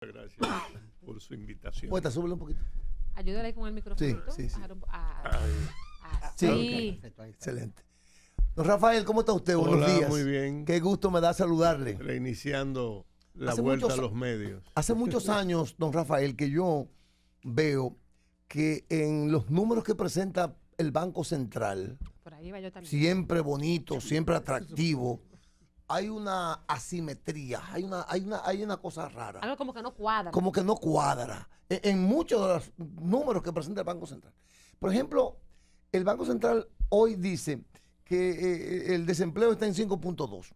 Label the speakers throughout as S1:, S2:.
S1: Gracias por su invitación.
S2: Puesta, súbele un poquito.
S3: Ayúdale ahí con el micrófono.
S2: Sí.
S3: Sí.
S2: Perfecto, excelente. Don Rafael, ¿cómo está usted?
S1: Hola,
S2: Buenos días.
S1: muy bien.
S2: Qué gusto me da saludarle.
S1: Reiniciando la
S2: Hace
S1: vuelta
S2: muchos-
S1: a los medios.
S2: Hace muchos años, don Rafael, que yo veo que en los números que presenta el Banco Central,
S3: Por ahí va yo también.
S2: siempre bonito, siempre atractivo, hay una asimetría, hay una cosa rara.
S3: Algo como que no cuadra.
S2: Como que no cuadra en muchos de los números que presenta el Banco Central. Por ejemplo, el Banco Central hoy dice que el desempleo está en 5.2.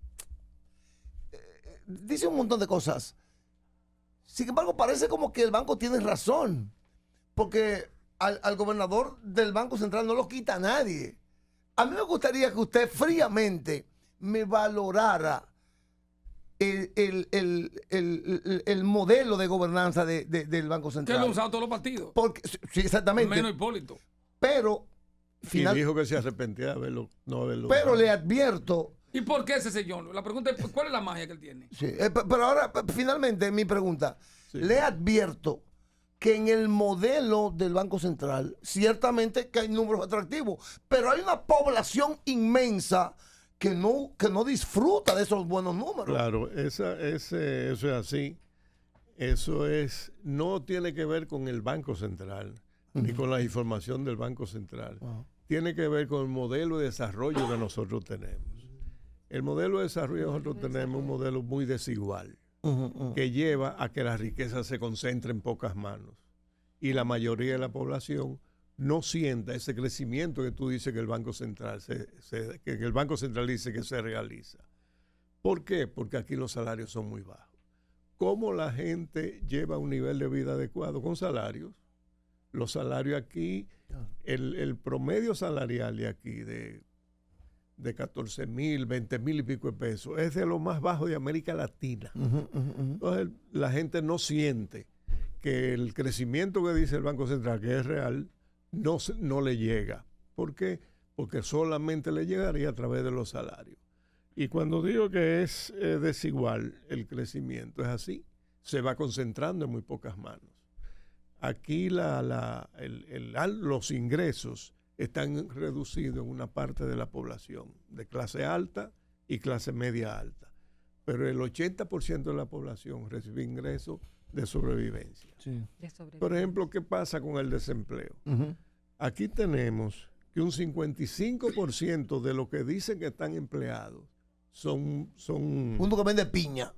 S2: Dice un montón de cosas. Sin embargo, parece como que el banco tiene razón, porque al gobernador del Banco Central no lo quita nadie. A mí me gustaría que usted fríamente me valorara el modelo de gobernanza del Banco
S4: Que
S2: Central.
S4: lo han usado todos los partidos.
S2: Porque, sí, exactamente.
S4: Menos Hipólito.
S2: Pero,
S1: Y dijo que se arrepentía de no haberlo
S2: pero
S1: usado.
S2: le advierto.
S4: ¿Y por qué ese señor? La pregunta es, ¿cuál es la magia que él tiene?
S2: Sí, pero ahora, finalmente, mi pregunta.
S1: Sí.
S2: Le advierto que en el modelo del Banco Central, ciertamente que hay números atractivos, pero hay una población inmensa que no disfruta de esos buenos números.
S1: Claro, eso es así. No tiene que ver con el Banco Central, ni con la información del Banco Central. Tiene que ver con el modelo de desarrollo que nosotros tenemos. El modelo de desarrollo que nosotros tenemos es un modelo muy desigual, que lleva a que la riqueza se concentre en pocas manos. Y la mayoría de la población no sienta ese crecimiento que tú dices que el Banco Central que el Banco Central dice que se realiza. ¿Por qué? Porque aquí los salarios son muy bajos. ¿Cómo la gente lleva un nivel de vida adecuado? Con salarios. Los salarios aquí, el promedio salarial de aquí de 14,000, 20,000 y pico de pesos es de lo más bajo de América Latina. Entonces la gente no siente que el crecimiento que dice el Banco Central, que es real, no le llega. ¿Por qué? Porque solamente le llegaría a través de los salarios. Y cuando digo que es desigual el crecimiento, es así. Se va concentrando en muy pocas manos. Aquí los ingresos están reducidos en una parte de la población, de clase alta y clase media alta. Pero el 80% de la población recibe ingresos de sobrevivencia.
S2: Sí.
S1: Por ejemplo, ¿qué pasa con el desempleo? Aquí tenemos que un 55% de los que dicen que están empleados son
S2: Uno que vende piña.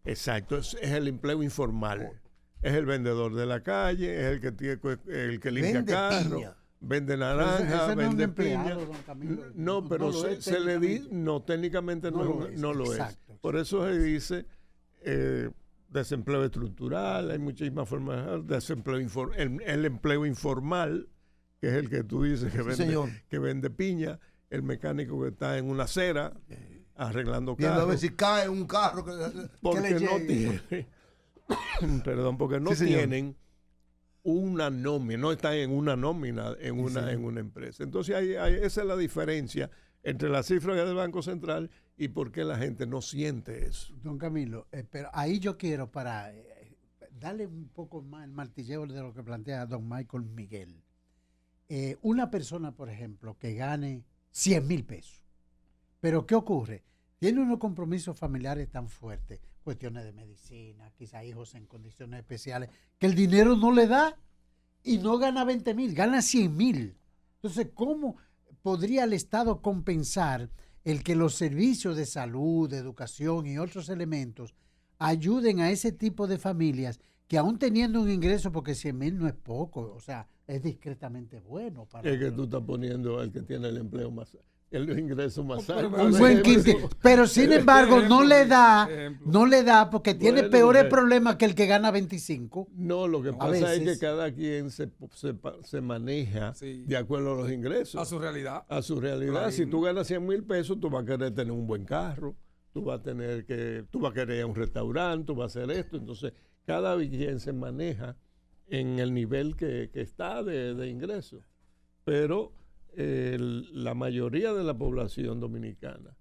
S1: exacto, es el empleo informal. Es el vendedor de la calle, es el que limpia
S2: Vende
S1: carros,
S2: piña.
S1: vende naranja,
S5: Ese no es un
S1: vende
S5: empleado,
S1: piña.
S5: don Camilo.
S1: No, pero
S5: No lo es
S1: se le dice,
S5: técnicamente.
S1: no, técnicamente no lo es.
S5: Exacto.
S1: Por eso se dice desempleo estructural, hay muchísimas formas de desempleo el empleo informal, que es el que tú dices
S2: señor.
S1: que vende piña, el mecánico que está en una acera arreglando
S2: Viendo a ver
S1: carros,
S2: si cae un carro que
S1: porque
S2: le
S1: no
S2: llegue.
S1: tiene, perdón, porque no
S2: Sí, señor.
S1: tienen una nómina, no están en una nómina en una empresa. Entonces esa es la diferencia entre las cifras del Banco Central y por qué la gente no siente eso.
S5: Don Camilo, pero ahí yo quiero para darle un poco más el martilleo de lo que plantea don Michael Miguel. Una persona, por ejemplo, que gane 100,000 pesos, pero ¿qué ocurre? Tiene unos compromisos familiares tan fuertes, cuestiones de medicina, quizá hijos en condiciones especiales, que el dinero no le da y no gana 20,000, gana 100,000. Entonces, ¿cómo podría el Estado compensar el que los servicios de salud, de educación y otros elementos ayuden a ese tipo de familias que aún teniendo un ingreso, porque 100,000 no es poco, o sea, es discretamente bueno para
S1: Es que tú estás poniendo al que tiene el empleo más, el ingreso más alto.
S5: un buen quintil, pero sin embargo no le da porque tiene
S1: Bueno,
S5: peores
S1: porque-
S5: problemas que el que gana 25.
S1: No, lo que pasa es
S5: veces.
S1: que cada quien se maneja
S4: Sí.
S1: de acuerdo a los ingresos.
S4: A su realidad.
S1: A su realidad.
S4: Claro.
S1: Si tú ganas 100,000 pesos, tú vas a querer tener un buen carro, tú vas a querer ir a un restaurante, tú vas a hacer esto. Entonces, cada quien se maneja en el nivel que está de ingresos. Pero la mayoría de la población dominicana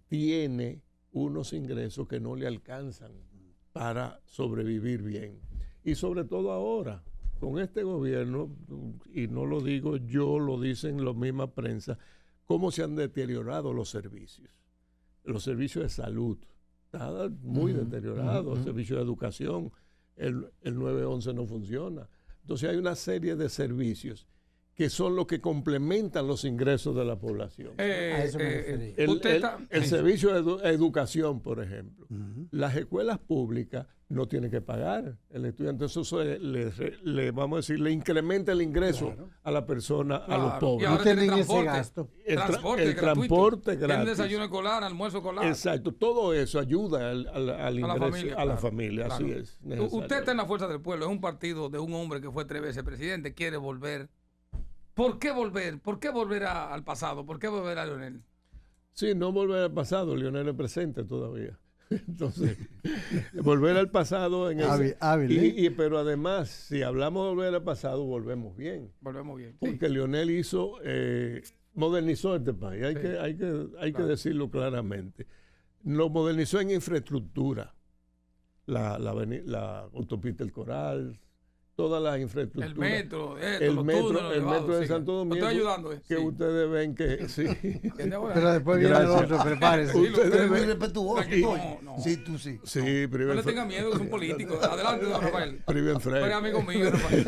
S1: tiene unos ingresos que no le alcanzan para sobrevivir bien. Y sobre todo ahora, con este gobierno, y no lo digo yo, lo dicen la misma prensa, cómo se han deteriorado los servicios. Los servicios de salud, está muy deteriorado, el servicio de educación, el 911 no funciona. Entonces hay una serie de servicios que son los que complementan los ingresos de la población.
S5: A eso me refería.
S1: El servicio de educación, por ejemplo. Las escuelas públicas no tienen que pagar el estudiante. Eso le vamos a decir, le incrementa el ingreso a la persona, a los pobres.
S4: Y ahora
S5: No
S4: tiene
S5: tienen ese
S4: transporte.
S5: gasto.
S1: El transporte
S4: Tiene
S1: gratis.
S4: desayuno escolar, almuerzo escolar.
S1: Exacto, todo eso ayuda al ingreso, a la
S4: claro,
S1: familia,
S4: claro.
S1: así es.
S4: Usted está en la Fuerza del Pueblo, es un partido de un hombre que fue 3 veces presidente, quiere volver. ¿Por qué volver? ¿Por qué volver al pasado? ¿Por qué volver a Leonel?
S1: Sí, no volver al pasado, Leonel es presente todavía. Entonces, volver al pasado en
S5: Hábil,
S1: pero además, si hablamos de volver al pasado, volvemos bien.
S4: Volvemos bien.
S1: Porque Leonel modernizó este país, hay que decirlo claramente. Lo modernizó en infraestructura, la autopista El Coral, todas las infraestructuras.
S4: El metro,
S1: el metro de Santo Domingo.
S4: Estoy ayudando.
S1: Que ustedes ven que sí.
S5: Pero después viene el
S1: Gracias.
S5: otro, prepárese.
S1: Ustedes
S2: Pero muy
S1: ven-
S2: respetuoso.
S4: No.
S2: Sí, tú sí.
S1: Sí,
S4: No le tenga miedo, es un político. Adelante, don Rafael.
S1: Priven
S4: Pero es
S1: Frey.
S4: amigo mío, Rafael.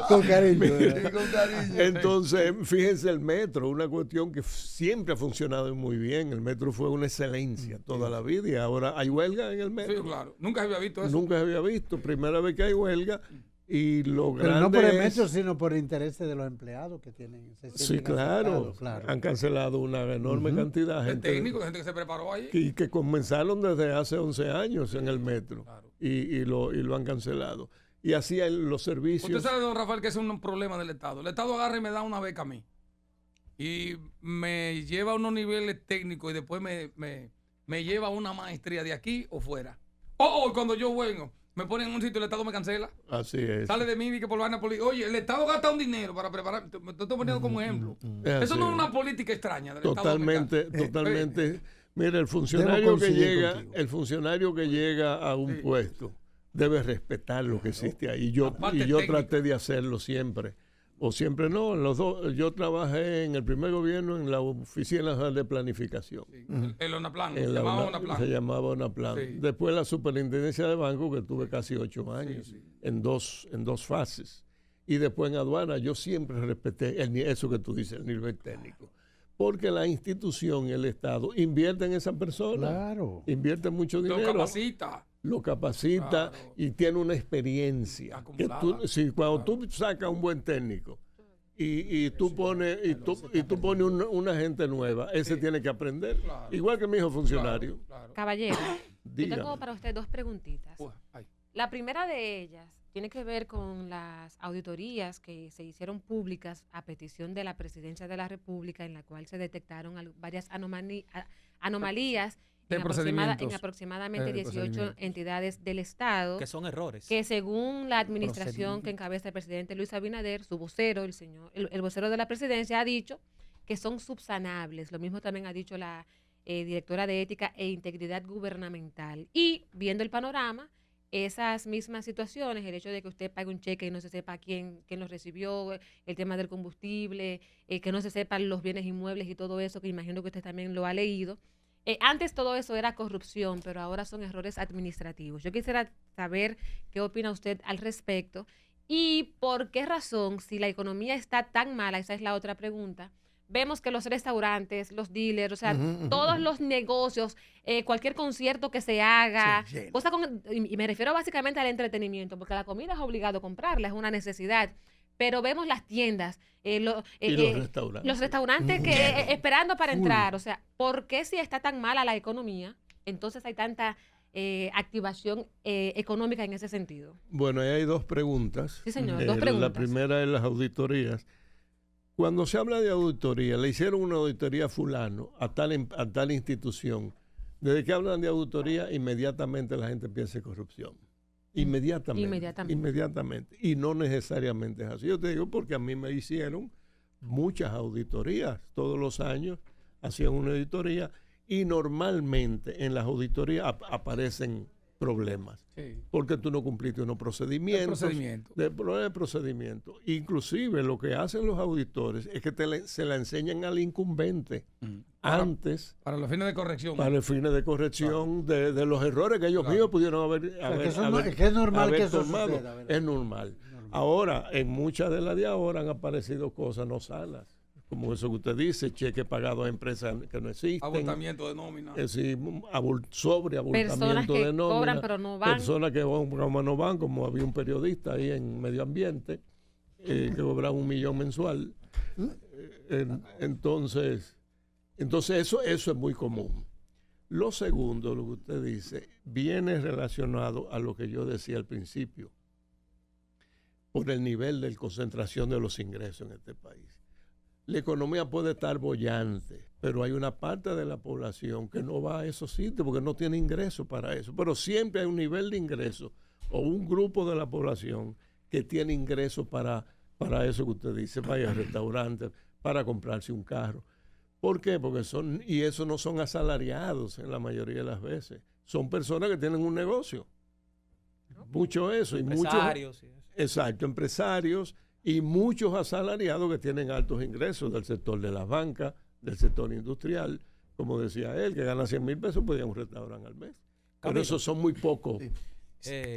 S5: Con cariño.
S2: Sí, con cariño.
S1: Entonces, fíjense el metro, una cuestión que siempre ha funcionado muy bien. El metro fue una excelencia toda la vida y ahora hay huelga en el
S4: Sí,
S1: metro.
S4: claro. Nunca se había visto eso.
S1: Nunca se había visto. Primera vez que hay huelga y lo
S5: Pero
S1: grande
S5: no por el
S1: es-
S5: metro, sino por intereses de los empleados que tienen. Se
S1: Sí,
S5: sienten
S1: claro.
S5: afectados, claro.
S1: Han cancelado una enorme cantidad de
S4: El
S1: gente.
S4: técnico, gente que se preparó ahí.
S1: Que comenzaron desde hace 11 años en el metro
S4: Claro.
S1: y lo han cancelado. Y así los servicios.
S4: Usted sabe, don Rafael, que es un problema del Estado. El Estado agarra y me da una beca a mí. Y me lleva a unos niveles técnicos y después me lleva a una maestría de aquí o fuera. Cuando yo vengo, me ponen en un sitio, el Estado me cancela.
S1: Así es.
S4: Sale de mí y que por vaina política. Oye, el Estado gasta un dinero para preparar. Me estoy poniendo como ejemplo.
S1: Es
S4: Eso
S1: así.
S4: no es una política extraña del
S1: Totalmente,
S4: Estado dominicano.
S1: totalmente. Mira, el
S5: Debo
S1: funcionario que
S5: coincidir
S1: llega,
S5: contigo.
S1: el funcionario que llega a un
S4: Sí.
S1: puesto debe respetar lo que existe ahí.
S4: La parte
S1: Y yo
S4: técnica.
S1: traté de hacerlo siempre. O siempre no, en los dos. Yo trabajé en el primer gobierno en la Oficina Nacional de Planificación.
S4: Sí, el ONAPLAN,
S1: En
S4: se
S1: la
S4: llamaba
S1: UNA-
S4: ONAPLAN.
S1: Se llamaba ONAPLAN.
S4: Sí.
S1: Después la superintendencia de banco, que tuve casi 8 años,
S4: sí.
S1: en dos fases. Y después en aduana, yo siempre respeté eso que tú dices, el nivel técnico. Porque la institución y el Estado invierten en esa persona.
S5: Claro.
S1: Invierten mucho
S4: Lo
S1: dinero.
S4: capacita.
S1: Lo capacita
S4: Claro.
S1: y tiene una experiencia. Que
S4: Acumulada.
S1: cuando tú sacas un buen técnico y tú pones una gente nueva, ese tiene que aprender.
S4: Claro.
S1: Igual que mi hijo funcionario.
S4: Claro.
S3: Caballero, yo
S1: Dígame.
S3: tengo para usted 2 preguntitas.
S4: Ay.
S3: La primera de ellas tiene que ver con las auditorías que se hicieron públicas a petición de la Presidencia de la República, en la cual se detectaron varias anomalías
S4: De procedimientos.
S3: en aproximadamente 18
S4: procedimientos.
S3: entidades del Estado,
S6: Que son errores.
S3: que según la administración que encabeza el presidente Luis Abinader, su vocero, el vocero de la Presidencia, ha dicho que son subsanables. Lo mismo también ha dicho la directora de Ética e Integridad Gubernamental. Y viendo el panorama, esas mismas situaciones, el hecho de que usted pague un cheque y no se sepa quién lo recibió, el tema del combustible, que no se sepan los bienes inmuebles y todo eso, que imagino que usted también lo ha leído. Antes todo eso era corrupción, pero ahora son errores administrativos. Yo quisiera saber qué opina usted al respecto y por qué razón, si la economía está tan mala, esa es la otra pregunta, vemos que los restaurantes, los dealers, o sea, todos los negocios, cualquier concierto que se haga,
S2: Sí, lleno.
S3: y me refiero básicamente al entretenimiento, porque la comida es obligado comprarla, es una necesidad, pero vemos las tiendas,
S1: Y los restaurantes.
S3: los restaurantes que esperando para entrar, o sea, ¿por qué si está tan mala la economía, entonces hay tanta activación económica en ese sentido?
S1: Bueno, ahí hay 2 preguntas.
S3: Sí, señor, 2 preguntas.
S1: La primera es las auditorías. Cuando se habla de auditoría, le hicieron una auditoría a fulano, a tal institución. Desde que hablan de auditoría, inmediatamente la gente piensa en corrupción. Inmediatamente. Y no necesariamente es así. Yo te digo porque a mí me hicieron muchas auditorías. Todos los años hacían una auditoría y normalmente en las auditorías aparecen problemas.
S4: Sí.
S1: Porque tú no cumpliste unos procedimientos. De procedimiento. Inclusive lo que hacen los auditores es que se la enseñan al incumbente antes.
S4: Para los fines de corrección.
S1: Para los fines de corrección de los errores que ellos mismos pudieron haber
S5: que es normal que eso
S1: tomado.
S5: suceda, ¿verdad?
S1: Es normal. Ahora, en muchas de las de ahora han aparecido cosas no sanas. Como eso que usted dice, cheque pagado a empresas que no existen.
S4: Abultamiento de nómina.
S1: Sobreabultamiento de nómina.
S3: Cobran pero no van.
S1: Personas que no van, como había un periodista ahí en Medio Ambiente, que cobraba $1 millón mensual. Entonces eso es muy común. Lo segundo, lo que usted dice, viene relacionado a lo que yo decía al principio, por el nivel de concentración de los ingresos en este país. La economía puede estar bollante, pero hay una parte de la población que no va a esos sitios porque no tiene ingresos para eso. Pero siempre hay un nivel de ingresos o un grupo de la población que tiene ingresos para eso que usted dice, para ir al restaurante, para comprarse un carro. ¿Por qué? Porque esos no son asalariados en la mayoría de las veces. Son personas que tienen un negocio. Mucho eso.
S6: Empresarios.
S1: Exacto, empresarios. Y muchos asalariados que tienen altos ingresos del sector de las bancas, del sector industrial, como decía él, que gana 100 mil pesos, podía ir a un restaurante al mes. Pero esos son muy pocos.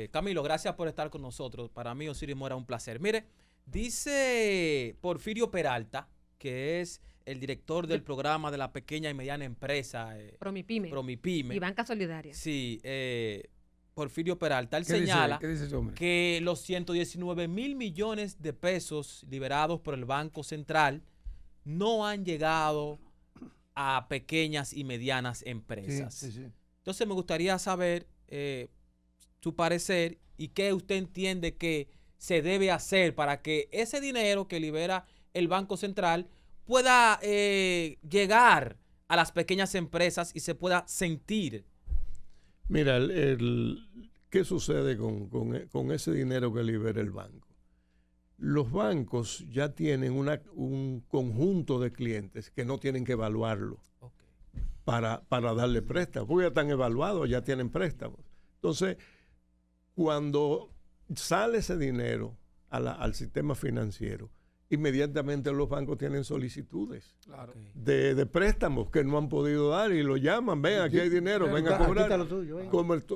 S6: Camilo, gracias por estar con nosotros. Para mí, Osiris Mora, un placer. Mire, dice Porfirio Peralta, que es el director del programa de la pequeña y mediana empresa. Promipyme.
S3: Y Banca Solidaria.
S6: Sí, Porfirio Peralta, él señala
S4: dice
S6: que los 119 mil millones de pesos liberados por el Banco Central no han llegado a pequeñas y medianas empresas.
S2: Sí.
S6: Entonces me gustaría saber su parecer y qué usted entiende que se debe hacer para que ese dinero que libera el Banco Central pueda llegar a las pequeñas empresas y se pueda sentir.
S1: Mira, ¿qué sucede con ese dinero que libera el banco? Los bancos ya tienen un conjunto de clientes que no tienen que evaluarlo para darle préstamos, porque ya están evaluados, ya tienen préstamos. Entonces, cuando sale ese dinero al sistema financiero, inmediatamente los bancos tienen solicitudes de préstamos que no han podido dar y lo llaman, ven, aquí hay dinero, ven a cobrar.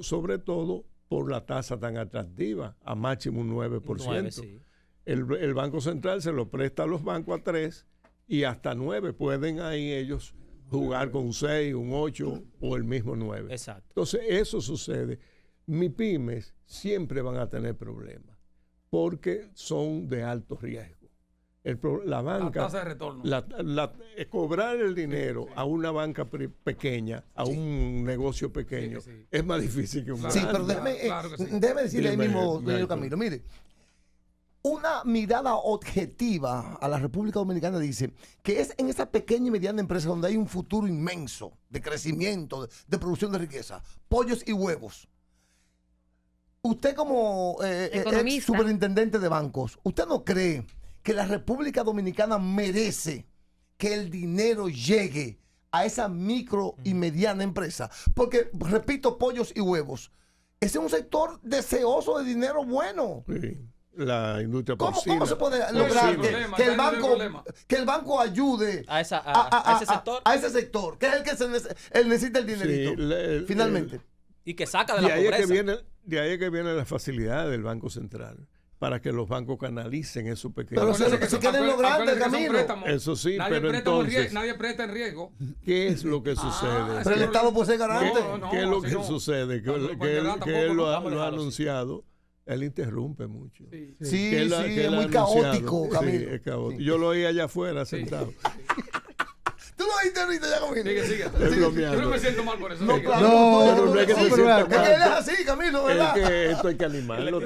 S1: Sobre todo por la tasa tan atractiva, a máximo un 9%.
S6: 9, sí.
S1: El Banco Central se lo presta a los bancos a 3 y hasta 9 pueden ahí ellos jugar con un 6, un 8 o el mismo 9.
S6: Exacto.
S1: Entonces eso sucede. MIPYMES siempre van a tener problemas porque son de alto riesgo. La banca,
S4: la tasa de retorno.
S1: Cobrar el dinero a una banca pequeña, a un negocio pequeño, es más difícil que un banco.
S2: Sí, pero déjeme decirle ahí mismo, señor Camilo, mire, una mirada objetiva a la República Dominicana dice que es en esa pequeña y mediana empresa donde hay un futuro inmenso de crecimiento, de producción de riqueza, pollos y huevos. Usted como ex superintendente de bancos, ¿usted no cree que la República Dominicana merece que el dinero llegue a esa micro y mediana empresa? Porque, repito, pollos y huevos, ese es un sector deseoso de dinero bueno.
S1: Sí, la industria porcina.
S2: ¿Cómo se puede lograr que el banco ayude
S6: a ese sector?
S2: A ese sector, que es el que él necesita el dinerito, finalmente.
S6: Y que saca de la pobreza.
S1: De ahí es que viene la facilidad del Banco Central, para que los bancos canalicen esos pequeños.
S2: Pero se queden logrando el camino.
S1: Eso sí, pero entonces,
S4: nadie presta en riesgo.
S1: ¿Qué es lo que sucede?
S2: Pero el Estado puede ser garante.
S1: ¿Qué es lo que sucede? Que él lo ha anunciado. Él interrumpe mucho.
S2: Sí, es muy caótico, Camilo.
S1: Sí, es caótico. Yo lo oí allá afuera sentado.
S2: Tú lo oíste ahorita ya, Camilo.
S4: Sigue. Yo no me siento mal por eso.
S2: No, claro.
S1: Pero no es que se sienta mal.
S2: Es que él es así, Camilo, ¿verdad?
S1: Es que esto hay que animarlo.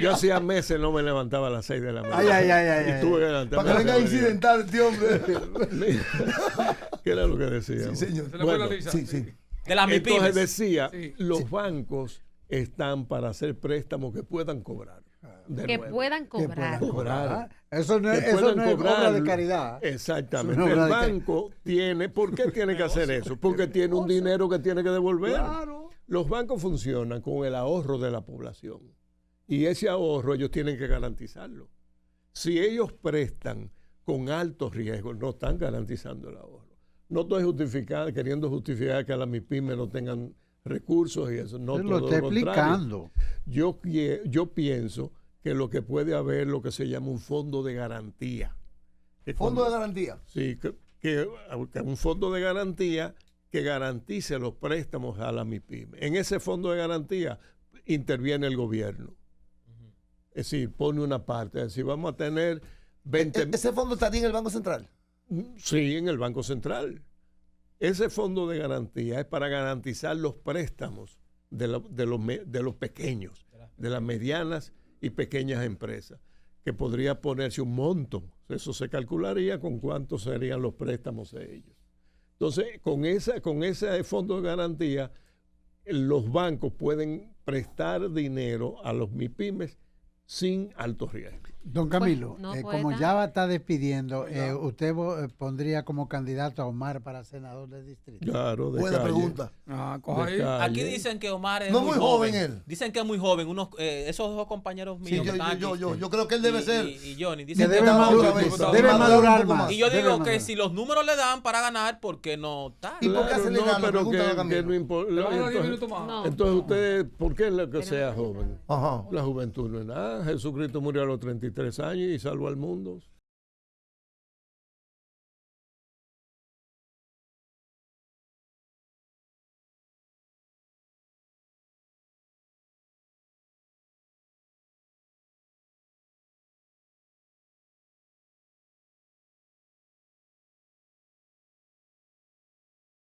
S1: Yo hacía meses no me levantaba a las 6 de la mañana. Y tuve que levantarme.
S2: Para que venga a incidentar este hombre.
S1: ¿Qué era lo que decía?
S2: Sí, señor.
S1: Bueno,
S2: sí.
S6: De las MIPYMES.
S1: Entonces decía, los bancos están para hacer préstamos que puedan cobrar. de
S3: que
S1: nuevo.
S3: puedan
S5: Que puedan
S3: cobrar.
S1: Cobrar.
S5: Eso no es,
S1: Que
S5: eso
S1: puedan
S5: no es obra
S1: cobrar.
S5: de caridad.
S1: Exactamente.
S5: Es una obra
S1: El
S5: de caridad.
S1: banco tiene, ¿por qué tiene que hacer eso? Porque tiene un dinero que tiene que devolver.
S2: Claro.
S1: Los bancos funcionan con el ahorro de la población y ese ahorro ellos tienen que garantizarlo. Si ellos prestan con altos riesgos, no están garantizando el ahorro. No estoy queriendo justificar que a las MIPYME no tengan recursos y eso. No,
S5: Yo
S1: todo
S5: lo estoy
S1: lo contrario.
S5: explicando.
S1: Yo pienso que lo que puede haber lo que se llama un fondo de garantía. Que
S2: Fondo de
S1: cuando-
S2: garantía.
S1: Sí, que un fondo de garantía que garantice los préstamos a la MIPYME. En ese fondo de garantía interviene el gobierno. Es decir, pone una parte. Es decir, vamos a tener 20...
S2: ¿Ese fondo estaría en el Banco Central?
S1: Sí, en el Banco Central. Ese fondo de garantía es para garantizar los préstamos de los pequeños, de las medianas y pequeñas empresas, que podría ponerse un monto. Eso se calcularía con cuántos serían los préstamos de ellos. Entonces, con ese fondo de garantía, los bancos pueden prestar dinero a los MIPYMES sin alto riesgo.
S5: Don Camilo,
S3: no
S5: como
S3: pueda.
S5: ya va a estar despidiendo, ¿usted pondría como candidato a Omar para senador del distrito?
S1: Claro, de
S2: Buena
S1: calle,
S2: pregunta.
S4: Coja
S1: de
S4: ahí.
S1: calle.
S6: Aquí dicen que Omar es
S2: No
S6: muy
S2: muy joven él.
S6: Dicen que es muy joven. Esos dos compañeros
S2: Sí,
S6: míos que están aquí,
S2: yo creo que él debe
S6: y-
S2: ser.
S6: y Johnny,
S5: Que
S6: dicen que
S5: debe,
S2: está
S5: madurar,
S2: otra vez.
S5: debe
S2: Madurar
S5: madurar
S2: un poco
S5: más.
S2: más.
S6: y yo
S5: debe
S6: digo que
S5: madurar.
S6: si los números le dan para ganar, ¿por qué no está?
S2: ¿Y por qué hace legal?
S1: pero
S2: Pregúntale a
S1: que
S2: Camilo.
S1: no importa.
S4: Le van a dar 10
S1: Entonces,
S4: minutos más.
S3: No.
S1: entonces ustedes, ¿por qué lo que sea
S3: Tenemos que
S1: joven?
S2: Ajá.
S1: La juventud no es nada. Jesucristo murió a los 33 años y salvó al mundo.